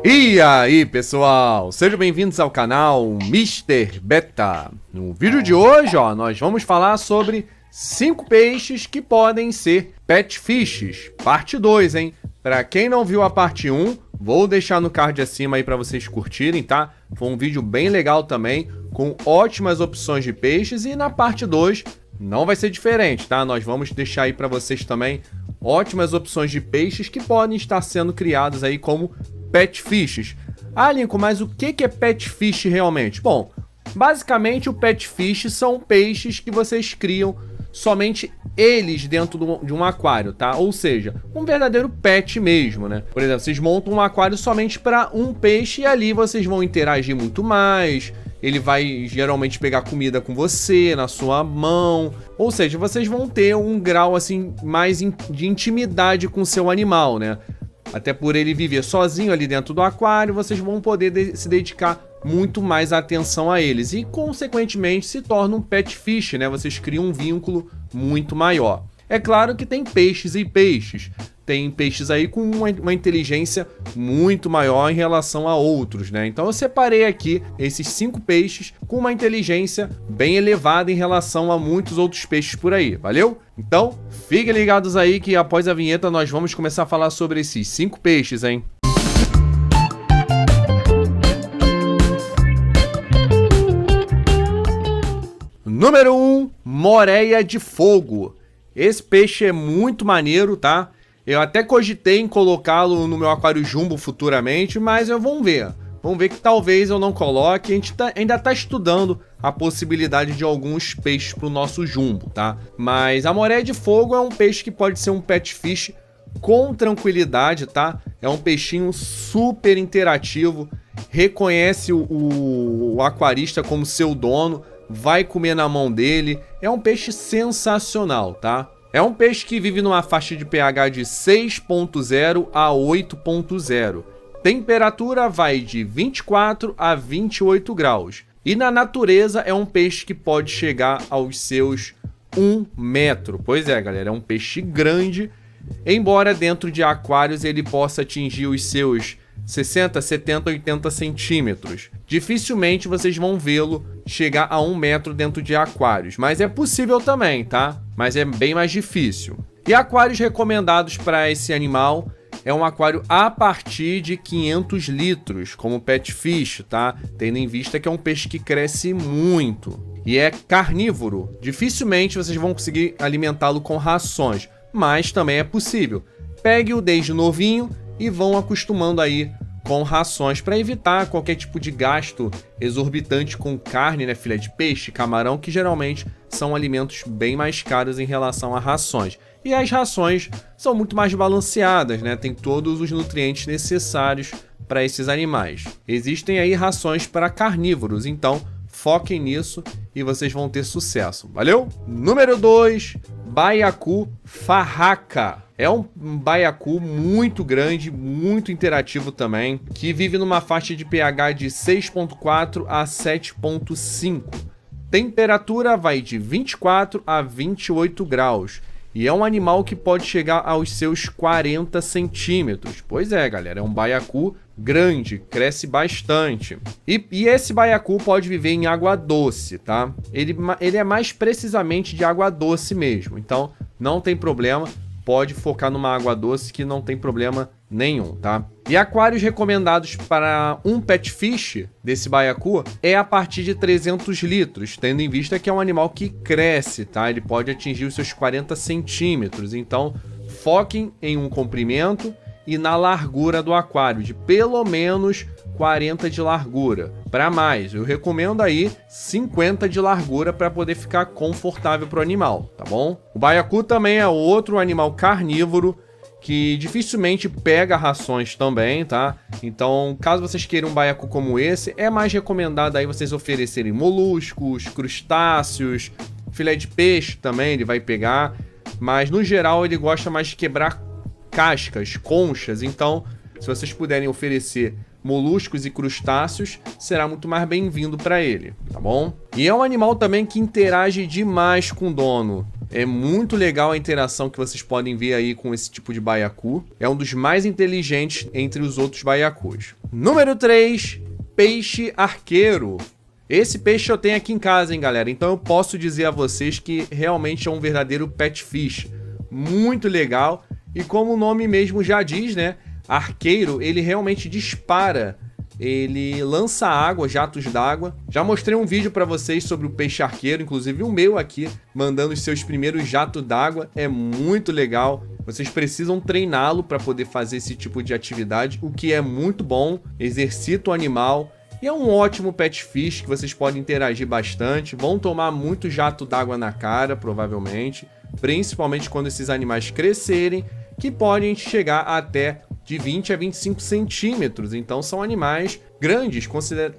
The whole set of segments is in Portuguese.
E aí, pessoal, sejam bem-vindos ao canal Mr. Beta. No vídeo de hoje, nós vamos falar sobre 5 peixes que podem ser pet fishes, parte 2, hein? Para quem não viu a parte 1, vou deixar no card acima aí para vocês curtirem, tá? Foi um vídeo bem legal também, com ótimas opções de peixes, e na parte 2 não vai ser diferente, tá? Nós vamos deixar aí para vocês também ótimas opções de peixes que podem estar sendo criados aí como pet fishes. Ah, Lincoln, mas o que é pet fish realmente? Bom, basicamente o pet fish são peixes que vocês criam somente eles dentro de um aquário, tá? Ou seja, um verdadeiro pet mesmo, né? Por exemplo, vocês montam um aquário somente para um peixe e ali vocês vão interagir muito mais. Ele vai geralmente pegar comida com você, na sua mão. Ou seja, vocês vão ter um grau assim mais de intimidade com o seu animal, né? Até por ele viver sozinho ali dentro do aquário, vocês vão poder se dedicar muito mais atenção a eles. E, consequentemente, se torna um pet fish, né? Vocês criam um vínculo muito maior. É claro que tem peixes e peixes. Tem peixes aí com uma inteligência muito maior em relação a outros, né? Então eu separei aqui esses 5 peixes com uma inteligência bem elevada em relação a muitos outros peixes por aí, valeu? Então, fiquem ligados aí que após a vinheta nós vamos começar a falar sobre esses 5 peixes, hein? Número 1, moreia de fogo. Esse peixe é muito maneiro, tá? Eu até cogitei em colocá-lo no meu aquário jumbo futuramente, mas vamos ver. Vamos ver que talvez eu não coloque. A gente ainda tá estudando a possibilidade de alguns peixes para o nosso jumbo, tá? Mas a moreia de fogo é um peixe que pode ser um pet fish com tranquilidade, tá? É um peixinho super interativo, reconhece o aquarista como seu dono, vai comer na mão dele. É um peixe sensacional, tá? É um peixe que vive numa faixa de pH de 6.0 a 8.0. Temperatura vai de 24 a 28 graus. E na natureza é um peixe que pode chegar aos seus 1 metro. Pois é, galera, é um peixe grande. Embora dentro de aquários ele possa atingir os seus 60, 70, 80 centímetros. Dificilmente vocês vão vê-lo chegar a 1 metro dentro de aquários, mas é possível também, tá? Mas é bem mais difícil. E aquários recomendados para esse animal é um aquário a partir de 500 litros, como pet fish, tá? Tendo em vista que é um peixe que cresce muito e é carnívoro. Dificilmente vocês vão conseguir alimentá-lo com rações, mas também é possível. Pegue-o desde novinho e vão acostumando aí com rações para evitar qualquer tipo de gasto exorbitante com carne, né, filé de peixe, camarão, que geralmente são alimentos bem mais caros em relação a rações. E as rações são muito mais balanceadas, né? Tem todos os nutrientes necessários para esses animais. Existem aí rações para carnívoros, então foquem nisso e vocês vão ter sucesso. Valeu? Número 2, baiacu farraca. É um baiacu muito grande, muito interativo também, que vive numa faixa de pH de 6.4 a 7.5. Temperatura vai de 24 a 28 graus. E é um animal que pode chegar aos seus 40 centímetros. Pois é, galera, é um baiacu grande, cresce bastante. E esse baiacu pode viver em água doce, tá? Ele é mais precisamente de água doce mesmo, então não tem problema. Pode focar numa água doce que não tem problema nenhum, tá? E aquários recomendados para um pet fish desse baiacu é a partir de 300 litros, tendo em vista que é um animal que cresce, tá? Ele pode atingir os seus 40 centímetros, então foquem em um comprimento e na largura do aquário, de pelo menos 40 de largura. Para mais, eu recomendo aí 50 de largura para poder ficar confortável para o animal, tá bom? O baiacu também é outro animal carnívoro que dificilmente pega rações também, tá? Então, caso vocês queiram um baiacu como esse, é mais recomendado aí vocês oferecerem moluscos, crustáceos, filé de peixe também ele vai pegar, mas no geral ele gosta mais de quebrar cascas, conchas, então se vocês puderem oferecer moluscos e crustáceos, será muito mais bem-vindo para ele, tá bom? E é um animal também que interage demais com o dono. É muito legal a interação que vocês podem ver aí com esse tipo de baiacu. É um dos mais inteligentes entre os outros baiacus. Número 3, peixe arqueiro. Esse peixe eu tenho aqui em casa, hein, galera? Então eu posso dizer a vocês que realmente é um verdadeiro pet fish. Muito legal. E como o nome mesmo já diz, né? Arqueiro, ele realmente dispara. Ele lança água, jatos d'água. Já mostrei um vídeo para vocês sobre o peixe arqueiro, inclusive o meu aqui, mandando os seus primeiros jatos d'água. É muito legal. Vocês precisam treiná-lo para poder fazer esse tipo de atividade, o que é muito bom. Exercita o animal. E é um ótimo pet fish que vocês podem interagir bastante. Vão tomar muito jato d'água na cara, provavelmente. Principalmente quando esses animais crescerem, que podem chegar até de 20 a 25 centímetros. Então são animais grandes,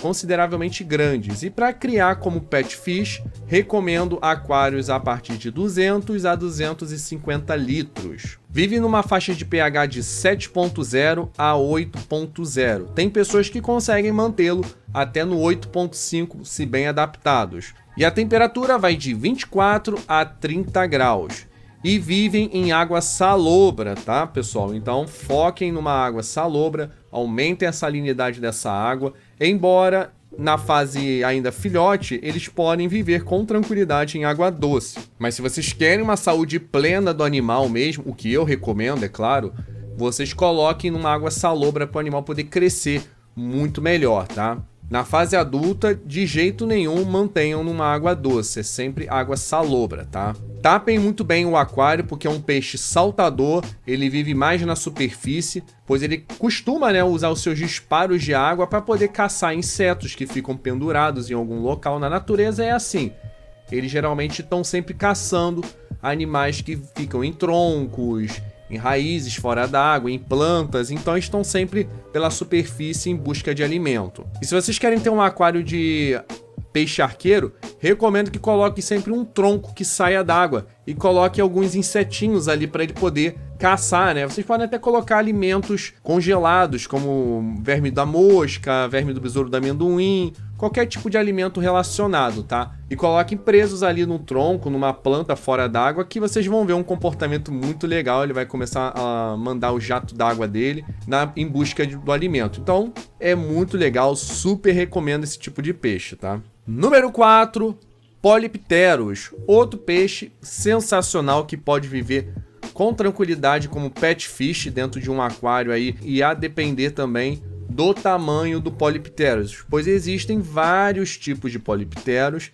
consideravelmente grandes. E para criar como pet fish, recomendo aquários a partir de 200 a 250 litros. Vive numa faixa de pH de 7.0 a 8.0. Tem pessoas que conseguem mantê-lo até no 8.5, se bem adaptados. E a temperatura vai de 24 a 30 graus. E vivem em água salobra, tá, pessoal? Então foquem numa água salobra, aumentem a salinidade dessa água. Embora na fase ainda filhote, eles podem viver com tranquilidade em água doce. Mas se vocês querem uma saúde plena do animal mesmo, o que eu recomendo, é claro, vocês coloquem numa água salobra para o animal poder crescer muito melhor, tá? Na fase adulta, de jeito nenhum mantenham numa água doce, é sempre água salobra, tá? Tapem muito bem o aquário, porque é um peixe saltador, ele vive mais na superfície, pois ele costuma, né, usar os seus disparos de água para poder caçar insetos que ficam pendurados em algum local. Na natureza é assim, eles geralmente estão sempre caçando animais que ficam em troncos, em raízes fora d'água, em plantas, então estão sempre pela superfície em busca de alimento. E se vocês querem ter um aquário de peixe arqueiro, recomendo que coloque sempre um tronco que saia d'água e coloque alguns insetinhos ali para ele poder caçar, né? Vocês podem até colocar alimentos congelados, como verme da mosca, verme do besouro do amendoim, qualquer tipo de alimento relacionado, tá? E coloquem presos ali no tronco, numa planta fora d'água, que vocês vão ver um comportamento muito legal. Ele vai começar a mandar o jato d'água dele em busca do alimento. Então, é muito legal, super recomendo esse tipo de peixe, tá? Número 4, Polypterus, outro peixe sensacional que pode viver com tranquilidade como pet fish dentro de um aquário aí, e a depender também do tamanho do Polypterus, pois existem vários tipos de Polypterus.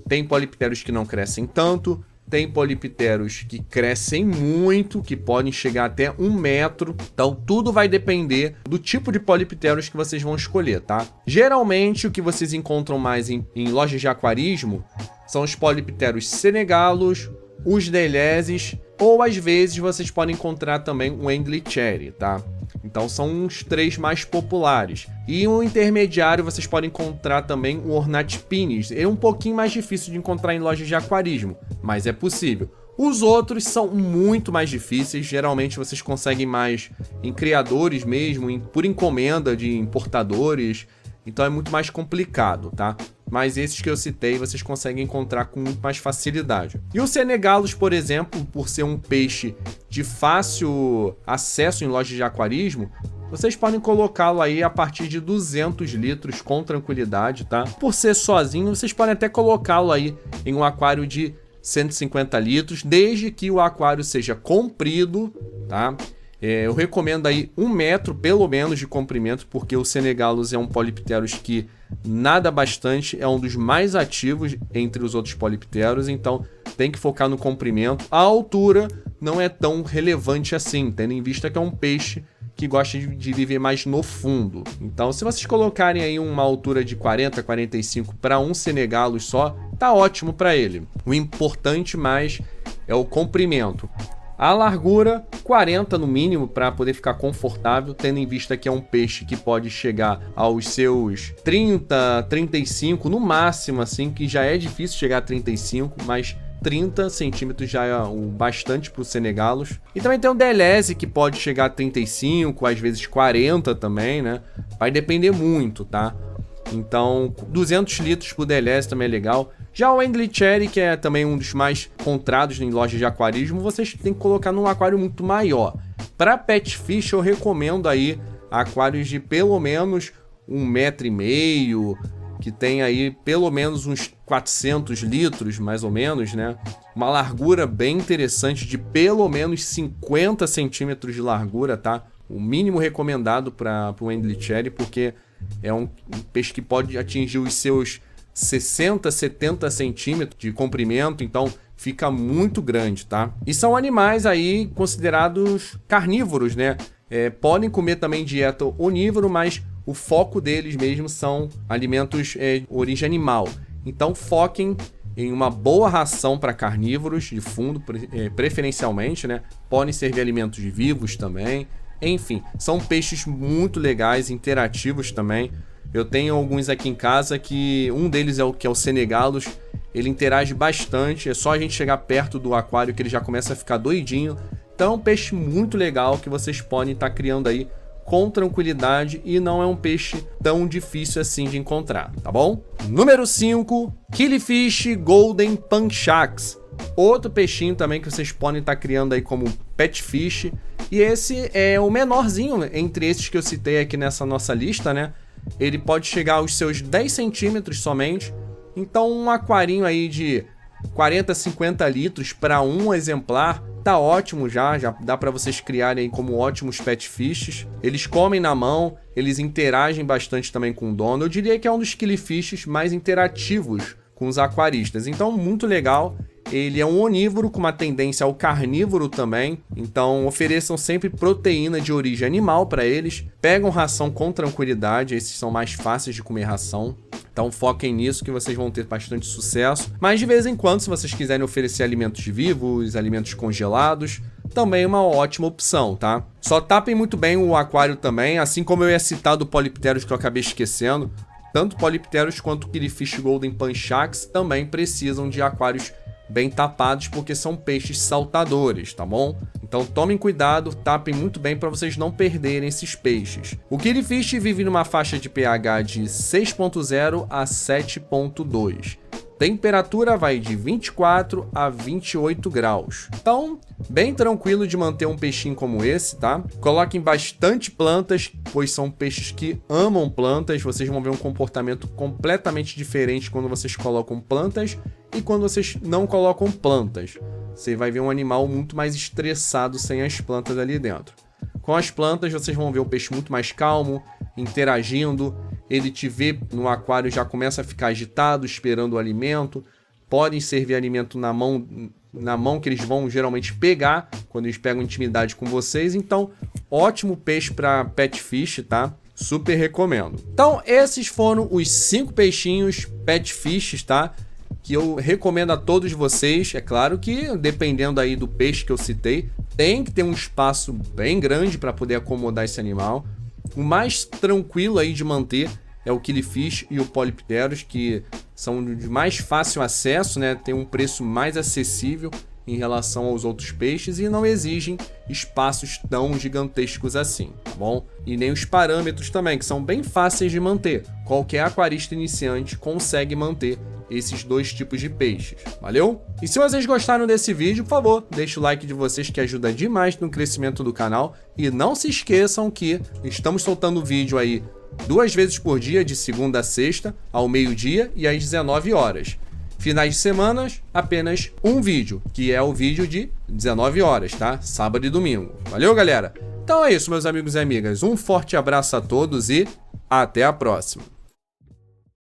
Tem Polypterus que não crescem tanto, tem Polypterus que crescem muito, que podem chegar até 1 metro. Então tudo vai depender do tipo de Polypterus que vocês vão escolher, tá? Geralmente o que vocês encontram mais em lojas de aquarismo são os Polypterus senegalos, os Deleses, ou às vezes vocês podem encontrar também o Anglicherry, tá? Então são os 3 mais populares. E um intermediário vocês podem encontrar também o Ornatipines. É um pouquinho mais difícil de encontrar em lojas de aquarismo, mas é possível. Os outros são muito mais difíceis, geralmente vocês conseguem mais em criadores mesmo, por encomenda de importadores, então é muito mais complicado, tá? Mas esses que eu citei vocês conseguem encontrar com muito mais facilidade. E o Senegalus, por exemplo, por ser um peixe de fácil acesso em lojas de aquarismo, vocês podem colocá-lo aí a partir de 200 litros com tranquilidade, tá? Por ser sozinho, vocês podem até colocá-lo aí em um aquário de 150 litros, desde que o aquário seja comprido, tá? Eu recomendo aí 1 metro, pelo menos, de comprimento, porque o Senegalus é um Polypterus que nada bastante, é um dos mais ativos entre os outros Polypterus, então tem que focar no comprimento. A altura não é tão relevante assim, tendo em vista que é um peixe que gosta de viver mais no fundo. Então, se vocês colocarem aí uma altura de 40, 45 para um Senegalus só, tá ótimo para ele. O importante mais é o comprimento. A largura, 40 no mínimo, para poder ficar confortável, tendo em vista que é um peixe que pode chegar aos seus 30, 35, no máximo, assim, que já é difícil chegar a 35, mas 30 centímetros já é o bastante para o Senegalus. E também tem o Deleze, que pode chegar a 35, às vezes 40 também, né? Vai depender muito, tá? Então, 200 litros pro Deleze também é legal. Já o Anglicherry, que é também um dos mais encontrados em lojas de aquarismo, vocês têm que colocar num aquário muito maior. Para pet fish, eu recomendo aí aquários de pelo menos 1,5 m, que tem aí pelo menos uns 400 litros, mais ou menos, né? Uma largura bem interessante de pelo menos 50 centímetros de largura, tá? O mínimo recomendado para o Anglicherry, porque é um peixe que pode atingir os seus 60, 70 centímetros de comprimento, então fica muito grande, tá? E são animais aí considerados carnívoros, né? Podem comer também dieta onívoro, mas o foco deles mesmo são alimentos de origem animal. Então foquem em uma boa ração para carnívoros de fundo, preferencialmente, né? Podem servir alimentos vivos também. Enfim, são peixes muito legais, interativos também. Eu tenho alguns aqui em casa que um deles é o Senegalus. Ele interage bastante, é só a gente chegar perto do aquário que ele já começa a ficar doidinho. Então é um peixe muito legal que vocês podem estar criando aí com tranquilidade e não é um peixe tão difícil assim de encontrar, tá bom? Número 5, Killifish Golden Punchax. Outro peixinho também que vocês podem estar criando aí como pet fish. E esse é o menorzinho entre esses que eu citei aqui nessa nossa lista, né? Ele pode chegar aos seus 10 centímetros somente. Então um aquarinho aí de 40, 50 litros para um exemplar tá ótimo já dá para vocês criarem aí como ótimos pet fishes. Eles comem na mão, eles interagem bastante também com o dono. Eu diria que é um dos killifish mais interativos com os aquaristas, então muito legal. Ele é um onívoro com uma tendência ao carnívoro também, então ofereçam sempre proteína de origem animal para eles. Pegam ração com tranquilidade, esses são mais fáceis de comer ração. Então foquem nisso que vocês vão ter bastante sucesso. Mas de vez em quando, se vocês quiserem oferecer alimentos vivos, alimentos congelados, também é uma ótima opção, tá? Só tapem muito bem o aquário também, assim como eu ia citar do Polypterus que eu acabei esquecendo. Tanto Polypterus quanto o Killifish Golden Punchax também precisam de aquários bem tapados, porque são peixes saltadores, tá bom? Então tomem cuidado, tapem muito bem para vocês não perderem esses peixes. O Killifish vive numa faixa de pH de 6.0 a 7.2. Temperatura vai de 24 a 28 graus. Então, bem tranquilo de manter um peixinho como esse, tá? Coloquem bastante plantas, pois são peixes que amam plantas. Vocês vão ver um comportamento completamente diferente quando vocês colocam plantas e quando vocês não colocam plantas. Você vai ver um animal muito mais estressado sem as plantas ali dentro. Com as plantas, vocês vão ver o peixe muito mais calmo, interagindo. Ele te vê no aquário, já começa a ficar agitado, esperando o alimento. Podem servir alimento na mão que eles vão geralmente pegar, quando eles pegam intimidade com vocês. Então, ótimo peixe para pet fish, tá? Super recomendo. Então, esses foram os 5 peixinhos pet fishes, tá? Que eu recomendo a todos vocês. É claro que, dependendo aí do peixe que eu citei, tem que ter um espaço bem grande para poder acomodar esse animal. O mais tranquilo aí de manter é o Killifish e o Polypterus, que são de mais fácil acesso, né? Tem um preço mais acessível em relação aos outros peixes e não exigem espaços tão gigantescos assim, tá bom? E nem os parâmetros também, que são bem fáceis de manter. Qualquer aquarista iniciante consegue manter esses 2 tipos de peixes, valeu? E se vocês gostaram desse vídeo, por favor, deixe o like de vocês que ajuda demais no crescimento do canal. E não se esqueçam que estamos soltando vídeo aí 2 vezes por dia, de segunda a sexta, ao meio-dia e às 19 horas. Finais de semana, apenas um vídeo, que é o vídeo de 19 horas, tá? Sábado e domingo. Valeu, galera? Então é isso, meus amigos e amigas. Um forte abraço a todos e até a próxima.